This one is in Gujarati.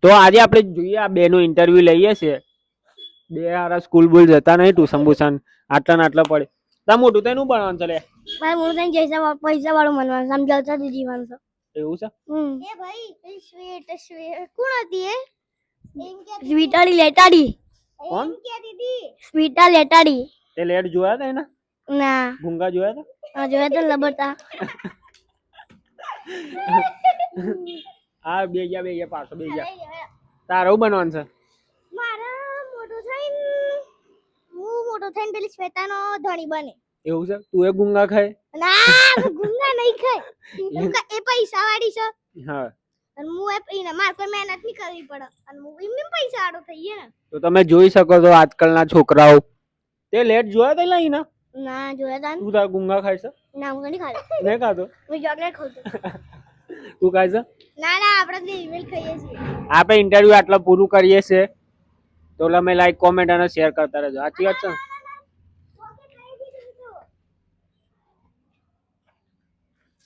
તો આજે આપણે જોઈએ આ બે નું ઇન્ટરવ્યુ લઈએ છીએ. બે હારા સ્કૂલ બોલ જતા નહીં ટ્યુશન બુશન આટલા ને આટલા પડે. તા મોટું તેનું ભણવાનું ચાલે મારે મોટું થઈને પૈસા વાળું બનવાનું સમજાવતા જીવવાનું છે. એવું છે. એ ભાઈ સ્વીટ કોણ હતી એ સ્વીટાડી લેટાડી કોણ સ્વીટા લેટાડી તે લેટ જોયા હતા એના ના ભૂંગા જોયા હતા જોયા તો લબડતા આ બે ગયા પાછો બે ગયા તારું બનવાનું છે. મારા મોટું થઈને પેલી શ્વેતાનો ધણી બને. એવું છે. તું એ ગુંગા ખાય ના ગુંગા નહીં ખાય. ગુંગા એ પૈસા વાળી છે. હા અને હું એને માર કોઈ મહેનત નહીં કરવી પડે અને હું એમને પૈસા વાળો થઈએ ને. તો તમે જોઈ શકો છો આજકાલના છોકરાઓ તે લેટ જોયા તા લઈ ના ના જોયા તા તું તાર ગુંગા ખાય છે. ના હું નહીં ખાતો. નહીં ખાતો હું ચોકલેટ ખાઉં છું. તું ખાય છે. ના ના આપણે ઈમેલ ખાઈએ છીએ. આપણે ઇન્ટરવ્યુ આટલા પૂરું કરીએ છીએ તો તમે લાઈક કોમેન્ટ અને શેર કરતા રહેજો. સાચી વાત છે.